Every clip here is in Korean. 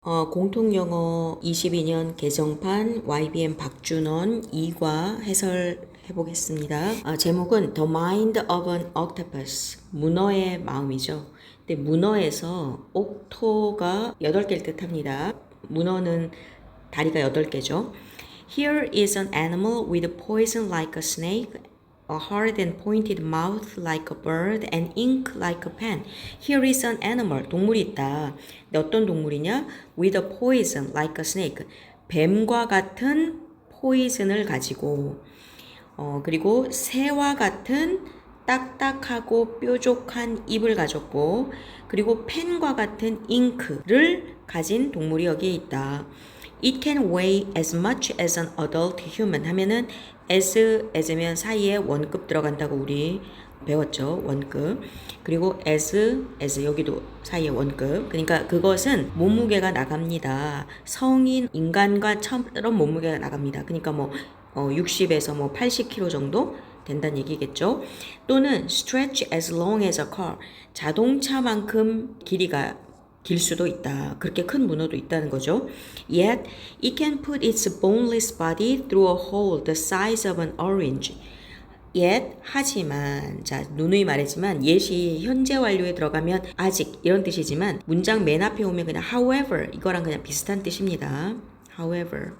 공통영어 22년 개정판 YBM 박준원 2과 해설해 보겠습니다. 제목은 The Mind of an Octopus, 문어의 마음이죠. 근데 문어에서 옥토가 8개를 뜻합니다. 문어는 다리가 8개죠. Here is an animal with poison like a snake, a hard and pointed mouth like a bird, and ink like a pen. Here is an animal. 동물이 있다. 근데 어떤 동물이냐? With a poison like a snake. 뱀과 같은 포이즌을 가지고 그리고 새와 같은 딱딱하고 뾰족한 입을 가졌고 그리고 펜과 같은 잉크를 가진 동물이 여기에 있다. It can weigh as much as an adult human 하면은 as면 사이에 원급 들어간다고 우리 배웠죠. 원급. 그리고 as 여기도 사이에 원급. 그러니까 그것은 몸무게가 나갑니다. 성인 인간과 처럼 몸무게가 나갑니다. 그러니까 60에서 80kg 정도 된다는 얘기겠죠. 또는 stretch as long as a car. 자동차만큼 길이가 길 수도 있다. 그렇게 큰 문어도 있다는 거죠. Yet, it can put its boneless body through a hole the size of an orange. Yet, 하지만, 자, 누누이 말했지만, yet이 현재 완료에 들어가면 아직 이런 뜻이지만, 문장 맨 앞에 오면 그냥 however, 이거랑 그냥 비슷한 뜻입니다. However.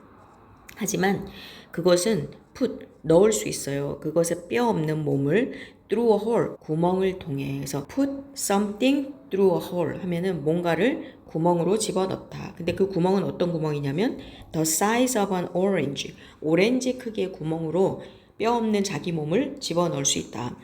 하지만, 그것은 put, 넣을 수 있어요. 그것의 뼈 없는 몸을 through a hole, 구멍을 통해. 그래서 put something through a hole 하면은 뭔가를 구멍으로 집어넣다. 근데 그 구멍은 어떤 구멍이냐면 the size of an orange, 오렌지 크기의 구멍으로 뼈 없는 자기 몸을 집어넣을 수 있다.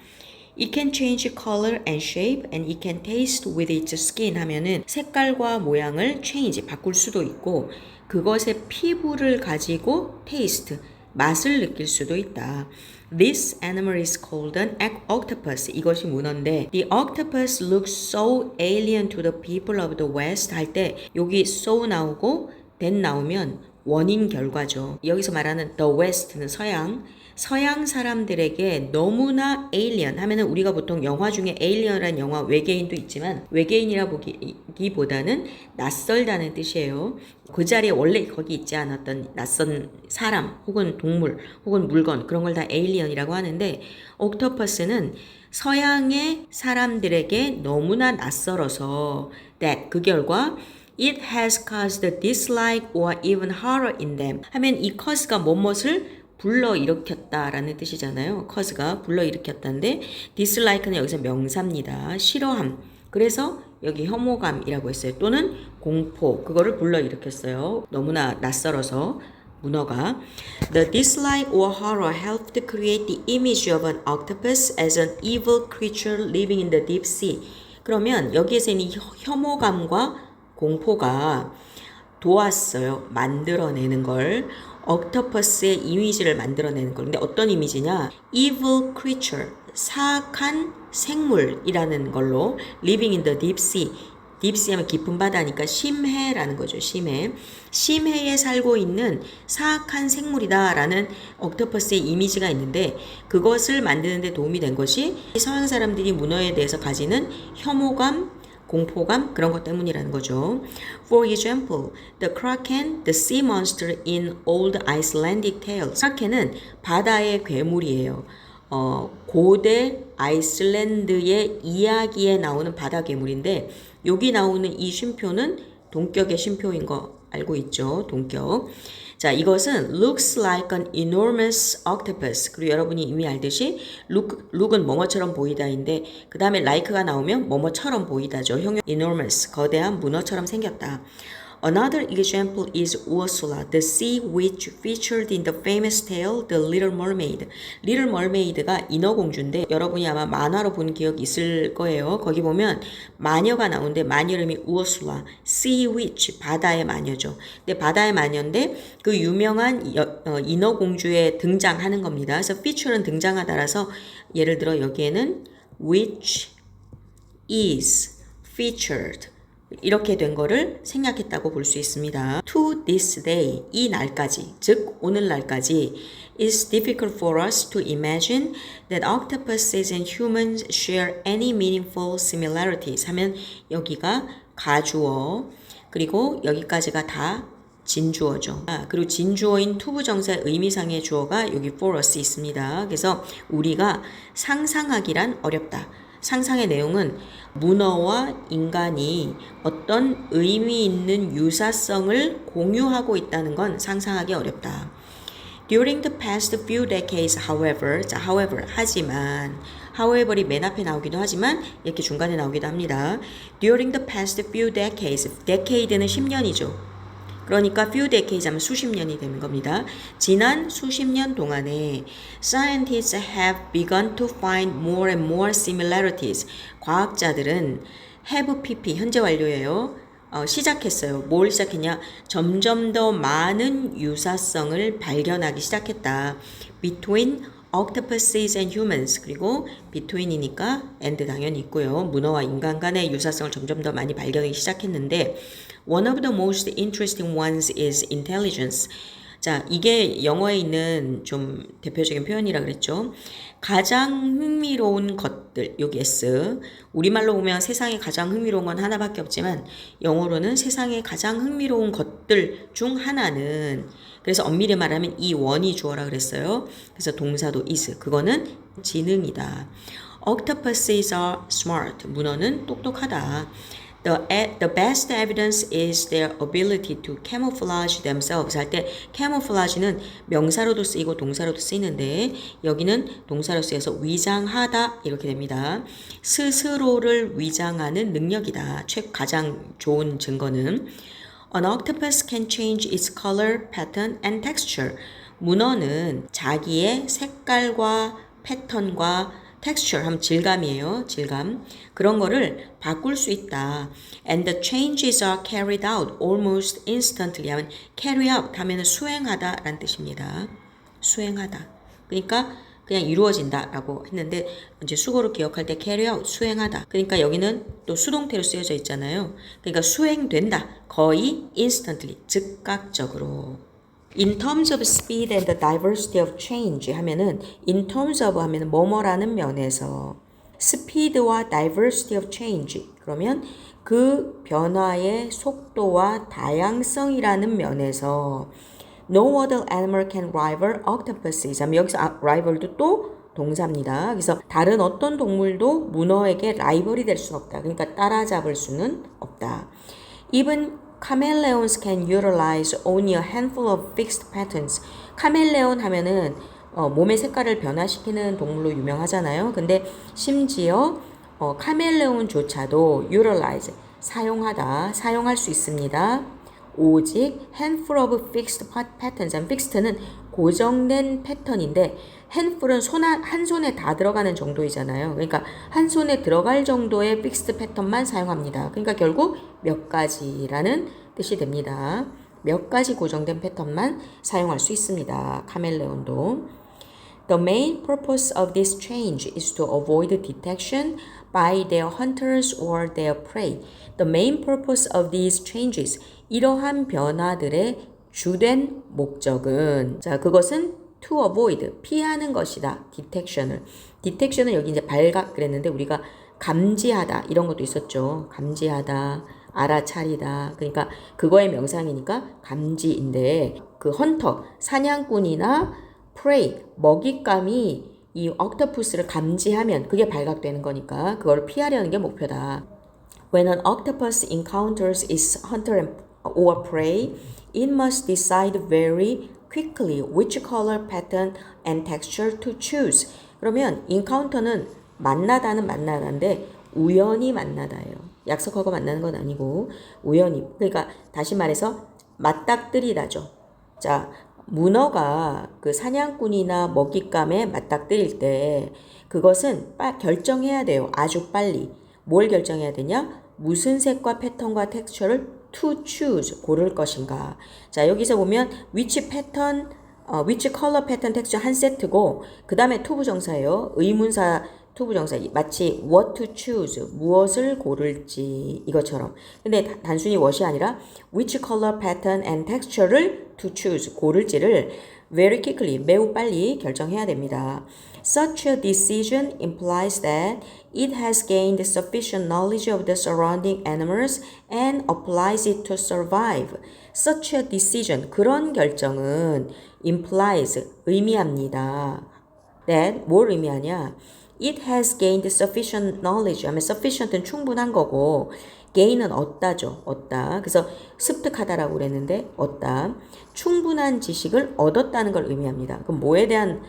It can change color and shape and it can taste with its skin 하면은 색깔과 모양을 change, 바꿀 수도 있고 그것의 피부를 가지고 taste, 맛을 느낄 수도 있다. This animal is called an octopus. 이것이 문어인데 The octopus looks so alien to the people of the West 할 때 여기 so 나오고 then 나오면 원인 결과죠. 여기서 말하는 the West는 서양 사람들에게 너무나 alien 하면은 우리가 보통 영화 중에 alien이라는 영화 외계인도 있지만 외계인이라 보기보다는 낯설다는 뜻이에요. 그 자리에 원래 거기 있지 않았던 낯선 사람 혹은 동물 혹은 물건 그런 걸 다 alien이라고 하는데 옥토퍼스는 서양의 사람들에게 너무나 낯설어서 that 그 결과 It has caused dislike or even horror in them 하면 이 cause가 무엇을 불러일으켰다라는 뜻이잖아요. cause가 불러일으켰다인데 dislike는 여기서 명사입니다. 싫어함. 그래서 여기 혐오감이라고 했어요. 또는 공포. 그거를 불러일으켰어요. 너무나 낯설어서 문어가. The dislike or horror helped create the image of an octopus as an evil creature living in the deep sea. 그러면 여기에서 이 혐오감과 공포가 도왔어요. 만들어내는 걸. 옥토퍼스의 이미지를 만들어내는 걸. 근데 어떤 이미지냐? Evil creature, 사악한 생물이라는 걸로 living in the deep sea. deep sea 하면 깊은 바다니까 심해라는 거죠. 심해에 살고 있는 사악한 생물이다라는 옥토퍼스의 이미지가 있는데 그것을 만드는 데 도움이 된 것이 서양 사람들이 문어에 대해서 가지는 혐오감, 공포감 그런 것 때문이라는 거죠. For example, the kraken, the sea monster in old Icelandic tales. kraken은 바다의 괴물이에요. 고대 아이슬란드의 이야기에 나오는 바다 괴물인데 여기 나오는 이 쉼표는 동격의 쉼표인 거 알고 있죠? 동격. 자, 이것은 looks like an enormous octopus. 그리고 여러분이 이미 알듯이 look은 뭐뭐처럼 보이다인데 그 다음에 like가 나오면 뭐뭐처럼 보이다죠. 형용 enormous, 거대한 문어처럼 생겼다. Another example is Ursula, the sea witch featured in the famous tale The Little Mermaid. Little Mermaid가 인어공주인데 여러분이 아마 만화로 본 기억 있을 거예요. 거기 보면 마녀가 나오는데 마녀 이름이 Ursula, sea witch, 바다의 마녀죠. 근데 바다의 마녀인데 그 유명한 인어공주에 등장하는 겁니다. 그래서 feature는 등장하다라서 예를 들어 여기에는 which is featured 이렇게 된 거를 생략했다고 볼 수 있습니다. To this day, 이 날까지, 즉 오늘날까지 It's difficult for us to imagine that octopuses and humans share any meaningful similarities 하면 여기가 가주어 그리고 여기까지가 다 진주어죠. 그리고 진주어인 투부정사의 의미상의 주어가 여기 for us 있습니다. 그래서 우리가 상상하기란 어렵다. 상상의 내용은 문어와 인간이 어떤 의미 있는 유사성을 공유하고 있다는 건 상상하기 어렵다. During the past few decades, however, 하지만, however이 맨 앞에 나오기도 하지만 이렇게 중간에 나오기도 합니다. During the past few decades, decade는 10년이죠. 그러니까 few decades 하면 수십 년이 되는 겁니다. 지난 수십 년 동안에 scientists have begun to find more and more similarities. 과학자들은 have pp 현재 완료예요. 시작했어요. 뭘 시작했냐? 점점 더 많은 유사성을 발견하기 시작했다. Between octopuses and humans. 그리고 between이니까 and 당연히 있고요. 문어와 인간 간의 유사성을 점점 더 많이 발견하기 시작했는데 One of the most interesting ones is intelligence. 자, 이게 영어에 있는 좀 대표적인 표현이라 그랬죠. 가장 흥미로운 것들, 여기 S. 우리말로 보면 세상에 가장 흥미로운 건 하나밖에 없지만 영어로는 세상에 가장 흥미로운 것들 중 하나는 그래서 엄밀히 말하면 이 원이 주어라 그랬어요. 그래서 동사도 is. 그거는 지능이다. Octopuses are smart. 문어는 똑똑하다. The best evidence is their ability to camouflage themselves. 할 때 camouflage는 명사로도 쓰이고 동사로도 쓰이는데 여기는 동사로 쓰여서 위장하다 이렇게 됩니다. 스스로를 위장하는 능력이다. 가장 좋은 증거는 An octopus can change its color, pattern, and texture. 문어는 자기의 색깔과 패턴과 texture 하면 질감이에요. 질감. 그런 거를 바꿀 수 있다. And the changes are carried out almost instantly 하면 carry out 하면 수행하다 라는 뜻입니다. 수행하다. 그러니까 그냥 이루어진다 라고 했는데 이제 수거로 기억할 때 carry out 수행하다. 그러니까 여기는 또 수동태로 쓰여져 있잖아요. 그러니까 수행된다. 거의 instantly 즉각적으로. In terms of speed and the diversity of change 하면은 in terms of 하면은 뭐뭐라는 면에서 speed와 diversity of change 그러면 그 변화의 속도와 다양성이라는 면에서 no other animal can rival octopuses 하면 여기서 rival도 또 동사입니다. 그래서 다른 어떤 동물도 문어에게 라이벌이 될 수는 없다. 그러니까 따라잡을 수는 없다. Even Chameleons can utilize only a handful of fixed patterns. 카멜레온 하면은 몸의 색깔을 변화시키는 동물로 유명하잖아요. 근데 심지어 카멜레온조차도 utilize 사용하다, 사용할 수 있습니다. 오직 handful of fixed patterns. fixed는 고정된 패턴인데 handful은 한 손에 다 들어가는 정도이잖아요. 그러니까 한 손에 들어갈 정도의 fixed 패턴만 사용합니다. 그러니까 결국 몇 가지라는 뜻이 됩니다. 몇 가지 고정된 패턴만 사용할 수 있습니다. 카멜레온도. The main purpose of this change is to avoid detection by their hunters or their prey. The main purpose of these changes. 이러한 변화들의 주된 목적은 자, 그것은 to avoid 피하는 것이다. detection은 여기 이제 발각 그랬는데 우리가 감지하다 이런 것도 있었죠. 감지하다, 알아차리다. 그러니까 그거의 명상이니까 감지인데 그 헌터, 사냥꾼이나 prey, 먹잇감이 이 octopus를 감지하면 그게 발각되는 거니까 그걸 피하려는 게 목표다. When an octopus encounters its hunter or prey, it must decide very quickly which color, pattern, and texture to choose. 그러면 encounter는 만나다는 만나다인데 우연히 만나다예요. 약속하고 만나는 건 아니고 우연히. 그러니까 다시 말해서 맞닥뜨리다죠. 자, 문어가 그 사냥꾼이나 먹잇감에 맞닥뜨릴 때 그것은 결정해야 돼요. 아주 빨리. 뭘 결정해야 되냐? 무슨 색과 패턴과 텍스처를 to choose 고를 것인가. 자, 여기서 보면 which pattern, which color, pattern, texture 한 세트고 그 다음에 투부정사예요. 의문사 투부정사 마치 what to choose 무엇을 고를지 이것처럼. 근데 단순히 what이 아니라 which color, pattern, and texture를 to choose 고를지를 very quickly, 매우 빨리 결정해야 됩니다. Such a decision implies that it has gained sufficient knowledge of the surrounding animals and applies it to survive. Such a decision, 그런 결정은 implies, 의미합니다. that, 뭘 의미하냐? It has gained sufficient knowledge 하면 sufficient은 충분한 거고 gain은 얻다죠. 얻다. 그래서 습득하다라고 그랬는데 얻다. 충분한 지식을 얻었다는 걸 의미합니다. 그럼 뭐에 대한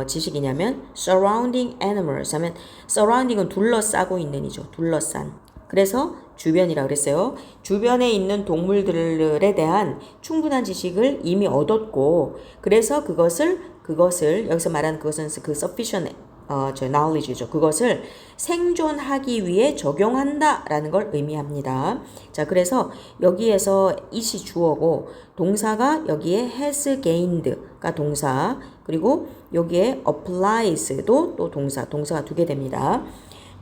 지식이냐면 surrounding animals 하면 surrounding은 둘러싸고 있는이죠. 둘러싼. 그래서 주변이라고 그랬어요. 주변에 있는 동물들에 대한 충분한 지식을 이미 얻었고 그래서 그것을 여기서 말하는 그것은 그 sufficient knowledge죠. 그것을 생존하기 위해 적용한다라는 걸 의미합니다. 자, 그래서 여기에서 it이 주어고 동사가 여기에 has gained가 동사 그리고 여기에 applies도 또 동사가 두 개 됩니다.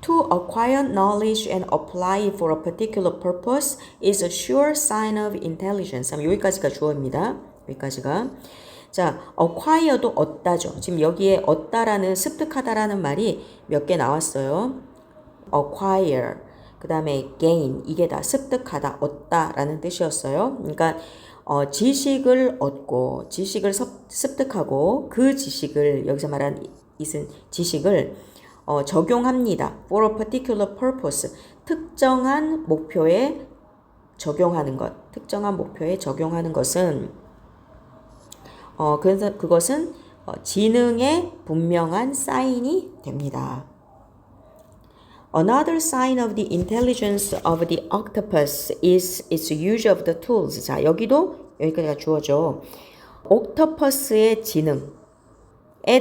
To acquire knowledge and apply it for a particular purpose is a sure sign of intelligence. 여기까지가 주어입니다. 여기까지가. 자, acquire도 얻다죠. 지금 여기에 얻다라는 습득하다라는 말이 몇 개 나왔어요. acquire, 그 다음에 gain, 이게 다 습득하다, 얻다라는 뜻이었어요. 그러니까 지식을 얻고 지식을 습득하고 그 지식을 여기서 말한 지식을 적용합니다. For a particular purpose, 특정한 목표에 적용하는 것. 특정한 목표에 적용하는 것은 그래서 그것은 지능의 분명한 사인이 됩니다. Another sign of the intelligence of the octopus is its use of the tools. 자, 여기까지가 주어져. 옥토퍼스의 지능에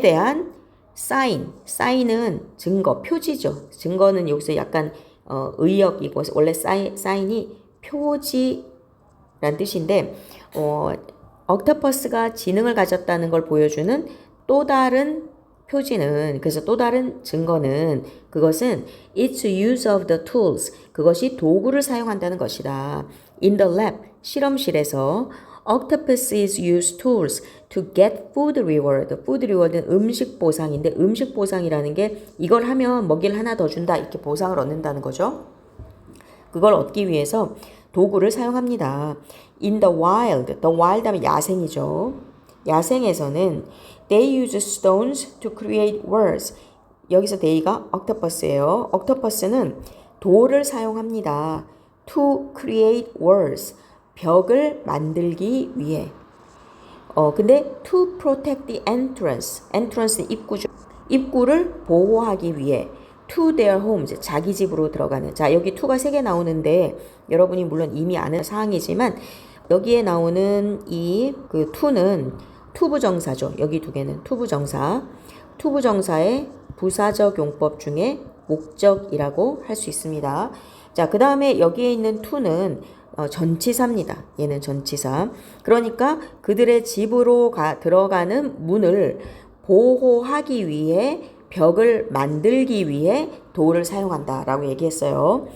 대한 사인은 증거, 표지죠. 증거는 여기서 약간 의역이고 원래 사인이 표지란 뜻인데 옥토퍼스가 지능을 가졌다는 걸 보여주는 또 다른 표지는 그래서 또 다른 증거는 그것은 its use of the tools 그것이 도구를 사용한다는 것이다. In the lab 실험실에서 octopuses use tools to get food reward. food reward는 음식 보상인데 음식 보상이라는 게 이걸 하면 먹이를 하나 더 준다 이렇게 보상을 얻는다는 거죠. 그걸 얻기 위해서 도구를 사용합니다. In the wild 하면 야생이죠. 야생에서는 they use stones to create words. 여기서 they가 octopus예요. octopus는 돌을 사용합니다. To create words. 벽을 만들기 위해. 근데 to protect the entrance는 입구죠. 입구를 보호하기 위해. To their homes, 자기 집으로 들어가는. 자, 여기 to가 3개 나오는데 여러분이 물론 이미 아는 사항이지만 여기에 나오는 그 to는 투부정사죠. 여기 두 개는 투부정사. 투부정사의 부사적 용법 중에 목적이라고 할 수 있습니다. 자, 그 다음에 여기에 있는 to는 전치사입니다. 얘는 전치사. 그러니까 그들의 집으로 들어가는 문을 보호하기 위해 벽을 만들기 위해 돌을 사용한다라고 얘기했어요.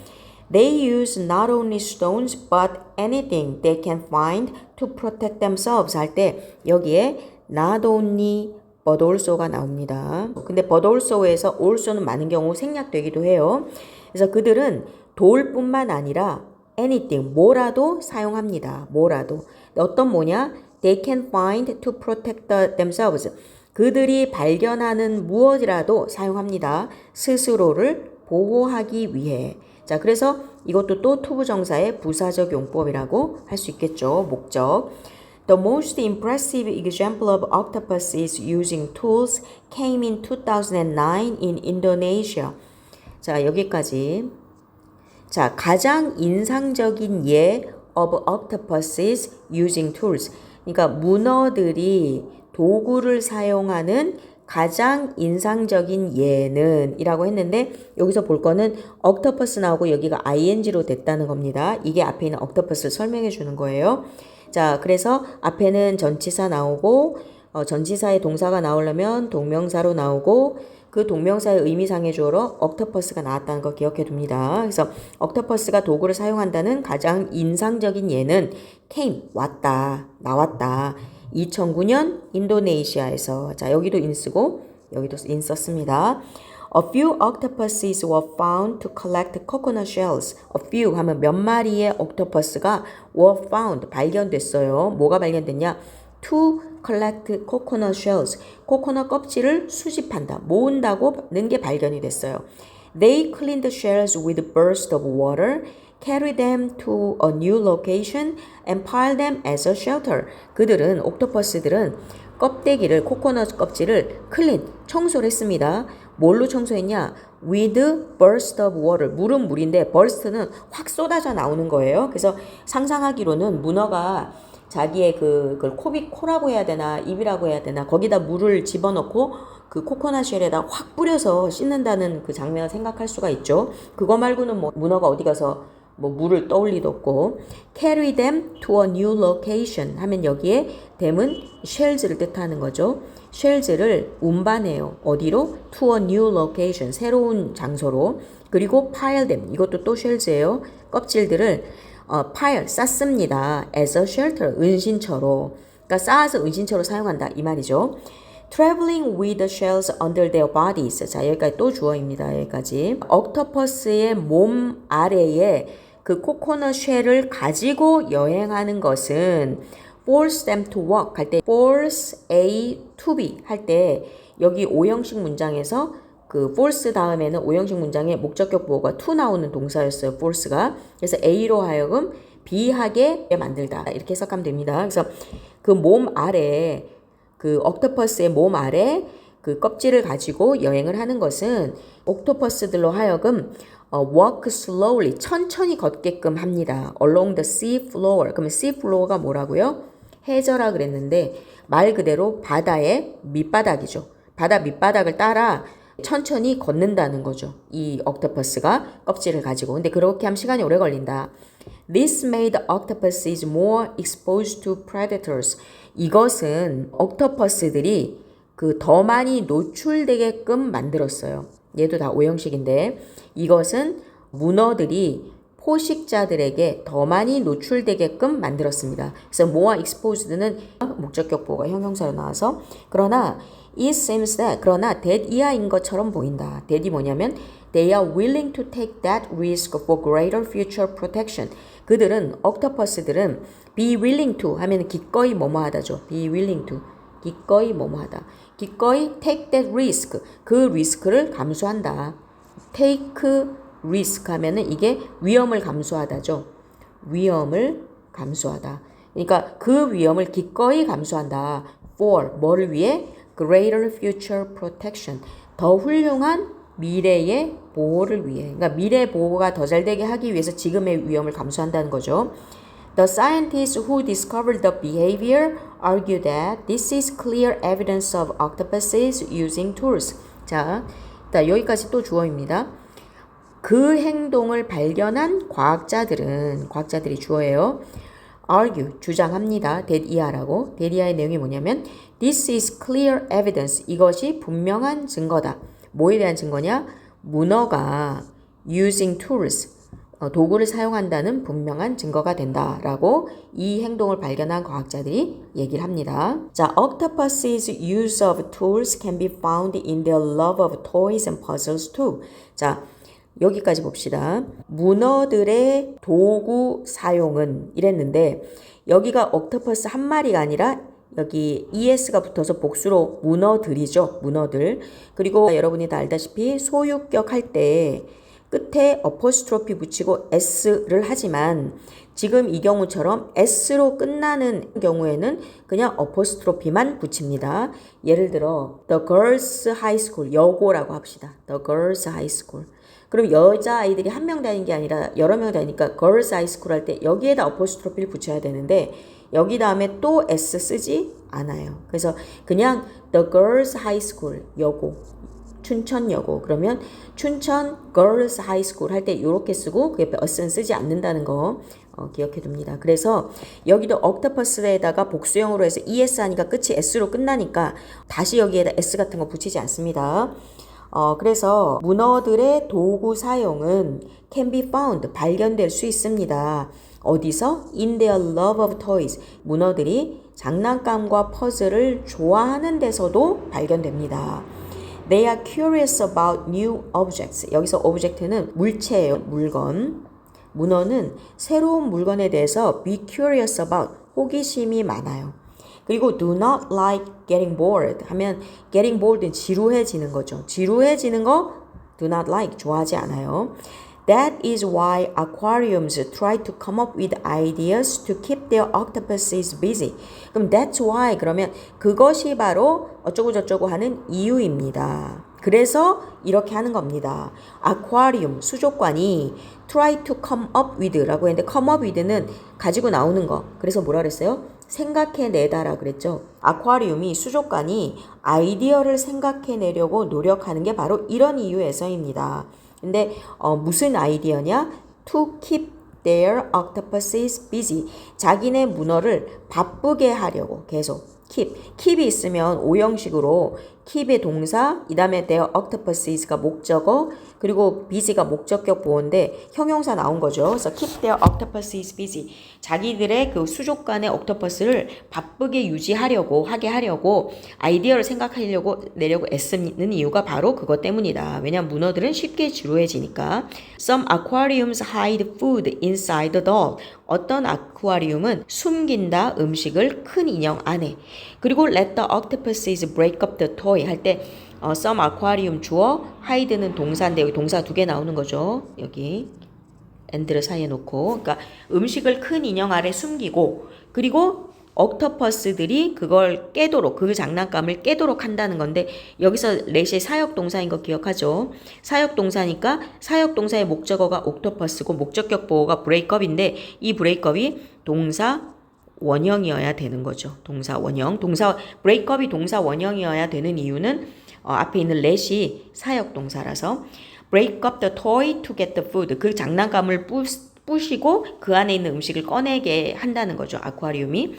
They use not only stones but anything they can find to protect themselves 할 때 여기에 not only but also가 나옵니다. 근데 but also에서 also는 많은 경우 생략되기도 해요. 그래서 그들은 돌뿐만 아니라 anything, 뭐라도 사용합니다. 뭐라도. 어떤 뭐냐? They can find to protect themselves. 그들이 발견하는 무엇이라도 사용합니다. 스스로를 보호하기 위해. 자, 그래서 이것도 또 투부정사의 부사적 용법이라고 할 수 있겠죠. 목적. The most impressive example of octopuses using tools came in 2009 in Indonesia. 자, 여기까지. 자, 가장 인상적인 예 of octopuses using tools. 그러니까 문어들이 도구를 사용하는 가장 인상적인 예는 이라고 했는데 여기서 볼 거는 octopus 나오고 여기가 ing로 됐다는 겁니다. 이게 앞에 있는 octopus를 설명해 주는 거예요. 자, 그래서 앞에는 전치사 나오고 전치사의 동사가 나오려면 동명사로 나오고 그 동명사의 의미상의 주어로 octopus가 나왔다는 거 기억해 둡니다. 그래서 octopus가 도구를 사용한다는 가장 인상적인 예는 came, 왔다, 나왔다. 2009년 인도네시아에서. 자, 여기도 인 쓰고 여기도 인 썼습니다. A few octopuses were found to collect coconut shells. A few 하면 몇 마리의 옥토퍼스가 were found 발견됐어요. 뭐가 발견됐냐? To collect coconut shells. 코코넛 껍질을 수집한다. 모은다고는 게 발견이 됐어요. They cleaned the shells with bursts of water, carried them to a new location, and piled them as a shelter. 그들은 옥토퍼스들은 껍데기를 코코넛 껍질을 클린 청소를 했습니다. 뭘로 청소했냐? With burst of water. 물은 물인데 burst는 확 쏟아져 나오는 거예요. 그래서 상상하기로는 문어가 자기의 그걸 코라고 해야 되나 입이라고 해야 되나 거기다 물을 집어넣고 그 코코넛 쉘에다 확 뿌려서 씻는다는 그 장면을 생각할 수가 있죠. 그거 말고는 뭐 문어가 어디 가서 뭐 물을 떠올 리도 없고. Carry them to a new location 하면 여기에 them은 shells를 뜻하는 거죠. shells를 운반해요. 어디로? To a new location. 새로운 장소로. 그리고 pile them. 이것도 또 shells예요. 껍질들을 pile 쌓습니다. as a shelter. 은신처로. 그러니까 쌓아서 은신처로 사용한다 이 말이죠. Traveling with the shells under their bodies. 자, 여기까지 또 주어입니다. 여기까지. 옥토퍼스의 몸 아래에 그 코코넛 쉘을 가지고 여행하는 것은 force them to walk 할 때 force A to B 할 때 여기 오형식 문장에서 그 force 다음에는 오형식 문장에 목적격 보호가 to 나오는 동사였어요. force가. 그래서 A로 하여금 B 하게 만들다. 이렇게 해석하면 됩니다. 그래서 그 몸 아래 그 옥토퍼스의 몸 아래 그 껍질을 가지고 여행을 하는 것은 옥토퍼스들로 하여금 walk slowly 천천히 걷게끔 합니다. along the sea floor. 그러면 sea floor가 뭐라고요? 해저라 그랬는데 말 그대로 바다의 밑바닥이죠. 바다 밑바닥을 따라 천천히 걷는다는 거죠. 이 옥토퍼스가 껍질을 가지고. 근데 그렇게 하면 시간이 오래 걸린다. This made octopuses more exposed to predators. 이것은 옥토퍼스들이 그 더 많이 노출되게끔 만들었어요. 얘도 다 오형식인데 이것은 문어들이 포식자들에게 더 많이 노출되게끔 만들었습니다. 그래서 more exposed는 목적격 보호가 형용사로 나와서 그러나 it seems that 그러나 that 이하인 것처럼 보인다. that이 뭐냐면 they are willing to take that risk for greater future protection. 그들은 옥토퍼스들은 be willing to 하면 기꺼이 뭐뭐하다죠. be willing to 기꺼이 뭐뭐하다. 기꺼이 take that risk 그 리스크를 감수한다. take risk 하면은 이게 위험을 감수하다죠. 위험을 감수하다. 그러니까 그 위험을 기꺼이 감수한다. for 뭐를 위해? greater future protection 더 훌륭한 미래의 보호를 위해. 그러니까 미래 보호가 더 잘 되게 하기 위해서 지금의 위험을 감수한다는 거죠. The scientists who discovered the behavior argue that this is clear evidence of octopuses using tools. 자, 여기까지 또 주어입니다. 그 행동을 발견한 과학자들이 주어예요. argue, 주장합니다. that 이하라고. that 이하의 내용이 뭐냐면 this is clear evidence. 이것이 분명한 증거다. 뭐에 대한 증거냐? 문어가 using tools, 도구를 사용한다는 분명한 증거가 된다라고 이 행동을 발견한 과학자들이 얘기를 합니다. 자, octopus's use of tools can be found in their love of toys and puzzles too. 자, 여기까지 봅시다. 문어들의 도구 사용은 이랬는데 여기가 옥토퍼스 한 마리가 아니라 여기 es가 붙어서 복수로 문어들이죠. 문어들. 그리고 여러분이 다 알다시피 소유격 할 때 끝에 어퍼스트로피 붙이고 s를 하지만 지금 이 경우처럼 s로 끝나는 경우에는 그냥 어퍼스트로피만 붙입니다. 예를 들어 The Girls High School 여고라고 합시다. The Girls High School. 그럼 여자아이들이 한 명 다니는 게 아니라 여러 명 다니니까 Girls High School 할 때 여기에다 어퍼스트로피를 붙여야 되는데 여기 다음에 또 S 쓰지 않아요. 그래서 그냥 The Girls High School 여고 춘천여고 그러면 춘천 Girls High School 할 때 이렇게 쓰고 그 옆에 us는 쓰지 않는다는 거 기억해 둡니다. 그래서 여기도 octopus에다가 복수형으로 해서 es 하니까 끝이 s로 끝나니까 다시 여기에다 s 같은 거 붙이지 않습니다. 그래서 문어들의 도구 사용은 can be found 발견될 수 있습니다. 어디서? In their love of toys. 문어들이 장난감과 퍼즐을 좋아하는 데서도 발견됩니다. They are curious about new objects. 여기서 object는 물체예요. 물건. 문어는 새로운 물건에 대해서 be curious about. 호기심이 많아요. 그리고 do not like getting bored 하면 getting bored는 지루해지는 거죠. 지루해지는 거 do not like 좋아하지 않아요. That is why aquariums try to come up with ideas to keep their octopuses busy. 그럼 that's why 그러면 그것이 바로 어쩌고 저쩌고 하는 이유입니다. 그래서 이렇게 하는 겁니다. 아쿠아리움 수족관이 try to come up with라고 했는데 come up with는 가지고 나오는 거. 그래서 뭐라 그랬어요? 생각해내다라 그랬죠. 아쿠아리움이 수족관이 아이디어를 생각해내려고 노력하는 게 바로 이런 이유에서입니다. 근데 무슨 아이디어냐? To keep their octopuses busy. 자기네 문어를 바쁘게 하려고 계속. keep이 있으면 오형식으로 keep의 동사, 이 다음에 their octopuses가 목적어, 그리고 busy가 목적격 보어인데 형용사 나온 거죠. 그래서 keep their octopuses busy. 자기들의 그 수족관의 옥토퍼스를 바쁘게 하게 하려고 아이디어를 생각하려고 내려고 애쓰는 이유가 바로 그것 때문이다. 왜냐면 문어들은 쉽게 지루해지니까. Some aquariums hide food inside the doll. 어떤 아쿠아리움은 숨긴다 음식을 큰 인형 안에. 그리고 let the octopuses break up the toy 할 때 some aquarium 주어 hide는 동사인데 여기 동사 두 개 나오는 거죠. 여기 and를 사이에 놓고 그러니까 음식을 큰 인형 아래 숨기고 그리고 옥토퍼스들이 그걸 깨도록 그 장난감을 깨도록 한다는 건데 여기서 let이 사역동사인 거 기억하죠? 사역동사니까 사역동사의 목적어가 옥토퍼스고 목적격 보어가 breakup인데 이 breakup이 동사 원형이어야 되는 거죠. 동사 원형. breakup이 동사 원형이어야 되는 이유는 앞에 있는 let이 사역동사라서 break up the toy to get the food. 그 장난감을 부시고 그 안에 있는 음식을 꺼내게 한다는 거죠. 아쿠아리움이.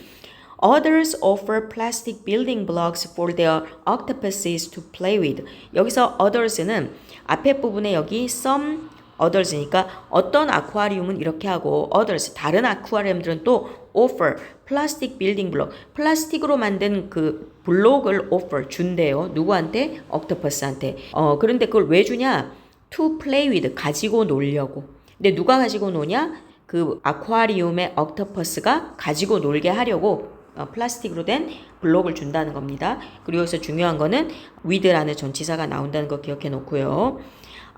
Others offer plastic building blocks for their octopuses to play with. 여기서 others는 앞에 부분에 여기 some others니까 어떤 아쿠아리움은 이렇게 하고 others 다른 아쿠아리움들은 또 offer 플라스틱 빌딩 블록 플라스틱으로 만든 그 블록을 offer 준대요. 누구한테? 옥토퍼스한테. 그런데 그걸 왜 주냐? to play with 가지고 놀려고. 근데 누가 가지고 노냐? 그 아쿠아리움의 옥토퍼스가 가지고 놀게 하려고 플라스틱으로 된 블록을 준다는 겁니다. 그리고 여기서 중요한 거는 with라는 전치사가 나온다는 거 기억해 놓고요.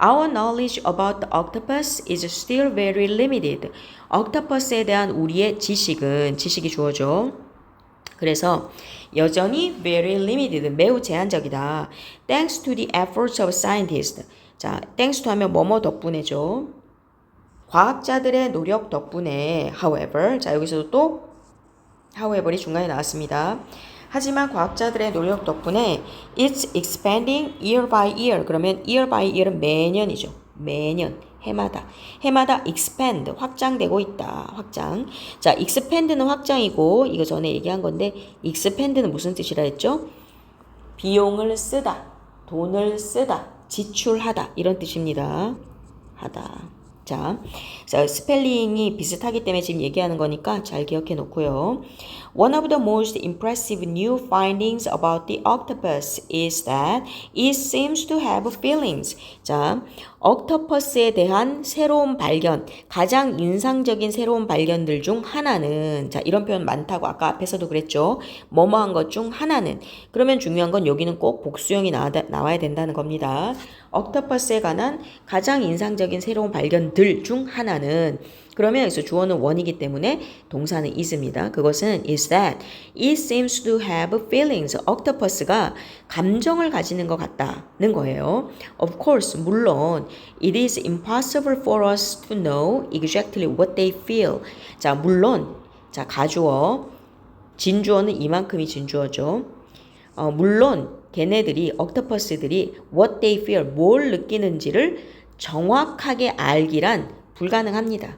Our knowledge about the octopus is still very limited. octopus에 대한 우리의 지식이 주어져. 그래서 여전히 very limited, 매우 제한적이다. Thanks to the efforts of scientists. 자, thanks to 하면 뭐뭐 덕분에죠. 과학자들의 노력 덕분에, however, 자 여기서도 또 however이 중간에 나왔습니다. 하지만 과학자들의 노력 덕분에 it's expanding year by year. 그러면 year by year은 매년이죠. 매년, 해마다 expand, 확장되고 있다. 확장. 자, expand는 확장이고 이거 전에 얘기한 건데 expand는 무슨 뜻이라 했죠? 비용을 쓰다, 돈을 쓰다, 지출하다 이런 뜻입니다. 하다. 자, 스펠링이 비슷하기 때문에 지금 얘기하는 거니까 잘 기억해 놓고요. One of the most impressive new findings about the octopus is that it seems to have feelings. 자, 옥토퍼스에 대한 새로운 발견, 가장 인상적인 새로운 발견들 중 하나는, 자, 이런 표현 많다고 아까 앞에서도 그랬죠. 뭐뭐한 것 중 하나는. 그러면 중요한 건 여기는 꼭 복수형이 나와야 된다는 겁니다. 옥토퍼스에 관한 가장 인상적인 새로운 발견들 중 하나는, 그러면 여기서 주어는 원이기 때문에 동사는 is입니다. 그것은 is that it seems to have feelings. 옥토퍼스가 감정을 가지는 것 같다는 거예요. Of course, 물론 it is impossible for us to know exactly what they feel. 자, 물론, 자, 가주어, 진주어는 이만큼이 진주어죠. 물론 걔네들이 옥토퍼스들이 what they feel, 뭘 느끼는지를 정확하게 알기란 불가능합니다.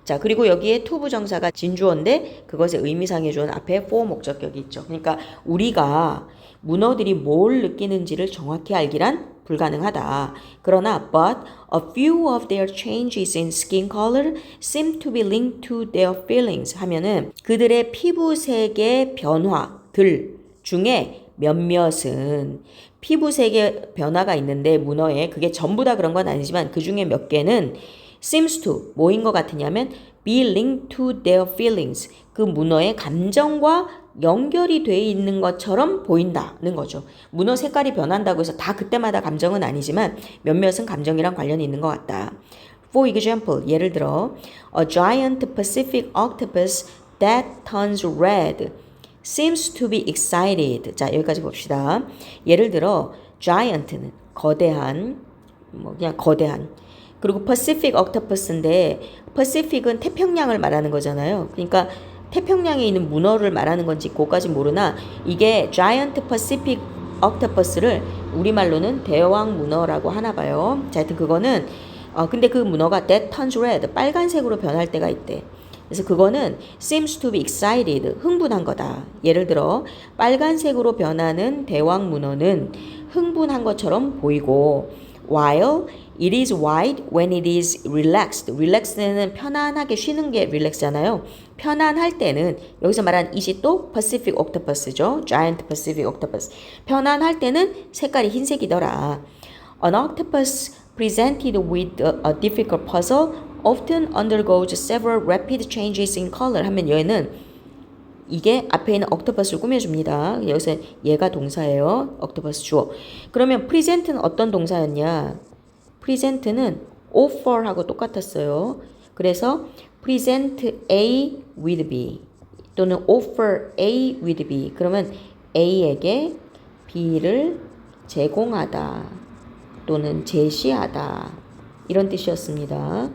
자, 그리고 여기에 to 부정사가 진주어인데 그것의 의미상의 주어는 앞에 for 목적격이 있죠. 그러니까 우리가 문어들이 뭘 느끼는지를 정확히 알기란 불가능하다. 그러나 but a few of their changes in skin color seem to be linked to their feelings 하면은 그들의 피부색의 변화들 중에 몇몇은 피부색의 변화가 있는데 문어에 그게 전부 다 그런 건 아니지만 그 중에 몇 개는 seems to 뭐인 것 같으냐면 be linked to their feelings 그 문어의 감정과 연결이 돼 있는 것처럼 보인다는 거죠. 문어 색깔이 변한다고 해서 다 그때마다 감정은 아니지만 몇몇은 감정이랑 관련이 있는 것 같다. For example, 예를 들어 a giant Pacific octopus that turns red seems to be excited. 자, 여기까지 봅시다. 예를 들어 giant는 거대한 그냥 거대한 그리고 Pacific octopus인데 Pacific은 태평양을 말하는 거잖아요. 그러니까 태평양에 있는 문어를 말하는 건지 그거까지 모르나 이게 Giant Pacific Octopus를 우리말로는 대왕 문어라고 하나 봐요. 자, 하여튼 그거는 근데 그 문어가 that turns red 빨간색으로 변할 때가 있대. 그래서 그거는 seems to be excited 흥분한 거다. 예를 들어 빨간색으로 변하는 대왕 문어는 흥분한 것처럼 보이고 while it is white when it is relaxed. relaxed는 편안하게 쉬는 게 relax잖아요. 편안할 때는 여기서 말한 it이 또 Pacific octopus죠. Giant Pacific octopus. 편안할 때는 색깔이 흰색이더라. An octopus presented with a difficult puzzle often undergoes several rapid changes in color 하면 얘는 이게 앞에 있는 octopus를 꾸며줍니다. 여기서 얘가 동사예요. octopus 주어. 그러면 present는 어떤 동사였냐? present는 offer하고 똑같았어요. 그래서 present A with B 또는 offer A with B 그러면 A에게 B를 제공하다 또는 제시하다 이런 뜻이었습니다.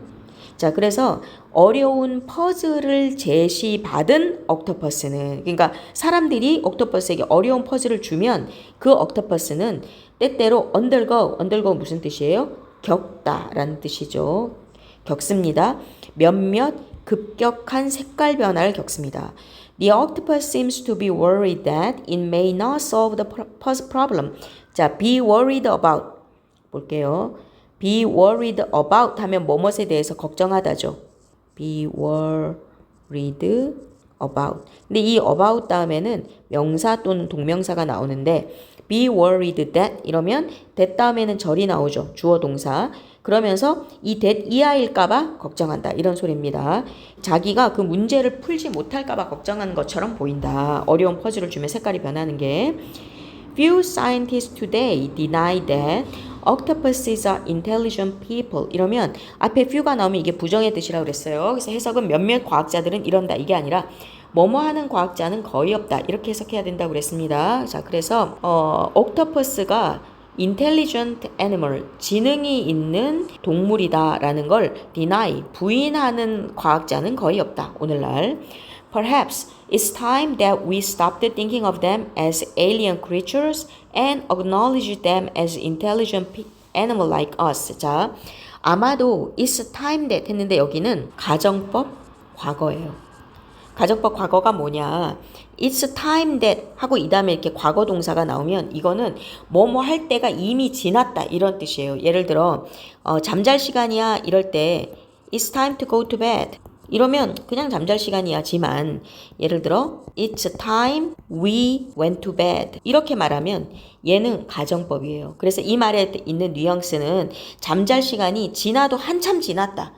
자, 그래서 어려운 퍼즐을 제시받은 옥토퍼스는 그러니까 사람들이 옥토퍼스에게 어려운 퍼즐을 주면 그 옥토퍼스는 때때로 undergo 무슨 뜻이에요? 겪다라는 뜻이죠. 겪습니다. 몇몇 급격한 색깔 변화를 겪습니다. The octopus seems to be worried that it may not solve the problem. 자, be worried about 볼게요. be worried about 하면 뭐뭇에 대해서 걱정하다죠. be worried about. 근데 이 about 다음에는 명사 또는 동명사가 나오는데 be worried that 이러면 that 다음에는 절이 나오죠. 주어 동사. 그러면서 이 that 이하일까봐 걱정한다. 이런 소리입니다. 자기가 그 문제를 풀지 못할까봐 걱정하는 것처럼 보인다. 어려운 퍼즐을 주면 색깔이 변하는 게. Few scientists today deny that octopuses are intelligent people. 이러면 앞에 few가 나오면 이게 부정의 뜻이라고 그랬어요. 그래서 해석은 몇몇 과학자들은 이런다. 이게 아니라 뭐뭐 하는 과학자는 거의 없다. 이렇게 해석해야 된다고 그랬습니다. 자, 그래서 octopus가 intelligent animal, 지능이 있는 동물이다라는 걸 deny, 부인하는 과학자는 거의 없다. 오늘날. Perhaps it's time that we stopped thinking of them as alien creatures and acknowledge them as intelligent animal like us. 자, 아마도 it's time that 했는데 여기는 가정법 과거예요. 가정법 과거가 뭐냐? It's time that 하고 이 다음에 이렇게 과거 동사가 나오면 이거는 뭐뭐 할 때가 이미 지났다 이런 뜻이에요. 예를 들어 잠잘 시간이야 이럴 때 It's time to go to bed. 이러면 그냥 잠잘 시간이야지만 예를 들어 It's time we went to bed 이렇게 말하면 얘는 가정법이에요. 그래서 이 말에 있는 뉘앙스는 잠잘 시간이 지나도 한참 지났다.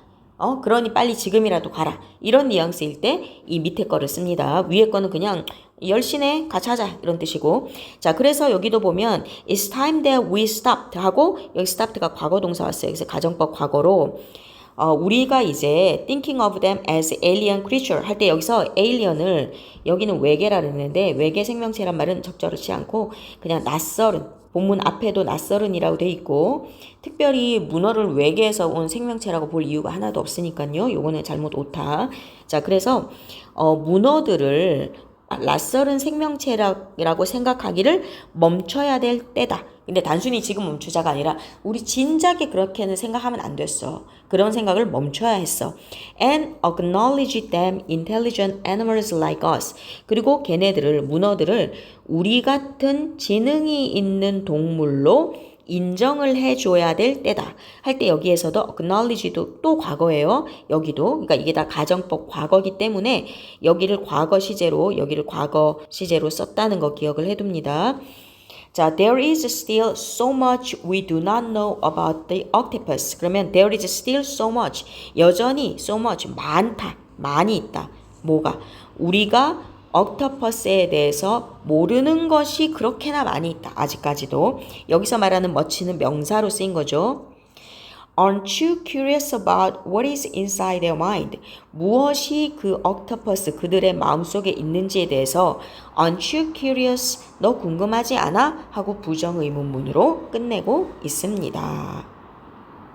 그러니 빨리 지금이라도 가라. 이런 뉘앙스일 때 이 밑에 거를 씁니다. 위에 거는 그냥 10시네 같이 하자 이런 뜻이고. 자, 그래서 여기도 보면 It's time that we stopped 하고 여기 stopped가 과거 동사 왔어요. 그래서 가정법 과거로 우리가 이제 thinking of them as alien creature 할 때 여기서 alien을 여기는 외계라 그랬는데 외계 생명체란 말은 적절하지 않고 그냥 낯설은 본문 앞에도 낯설은이라고 돼 있고 특별히 문어를 외계에서 온 생명체라고 볼 이유가 하나도 없으니까요. 요거는 잘못 오타. 자, 그래서 문어들을 낯설은 생명체라고 생각하기를 멈춰야 될 때다. 근데 단순히 지금 멈추자가 아니라 우리 진작에 그렇게는 생각하면 안 됐어. 그런 생각을 멈춰야 했어. And acknowledge them intelligent animals like us. 그리고 걔네들을 문어들을 우리 같은 지능이 있는 동물로 인정을 해줘야 될 때다. 할 때 여기에서도 acknowledge도 또 과거예요. 여기도. 그러니까 이게 다 가정법 과거기 때문에 여기를 과거 시제로, 여기를 과거 시제로 썼다는 거 기억을 해둡니다. 자, there is still so much we do not know about the octopus. 그러면 there is still so much. 여전히 so much. 많다. 많이 있다. 뭐가? 우리가 octopus에 대해서 모르는 것이 그렇게나 많이 있다. 아직까지도. 여기서 말하는 much는 명사로 쓰인 거죠. Aren't you curious about what is inside their mind? 무엇이 그 octopus 그들의 마음속에 있는지에 대해서 Aren't you curious? 너 궁금하지 않아? 하고 부정의문문으로 끝내고 있습니다.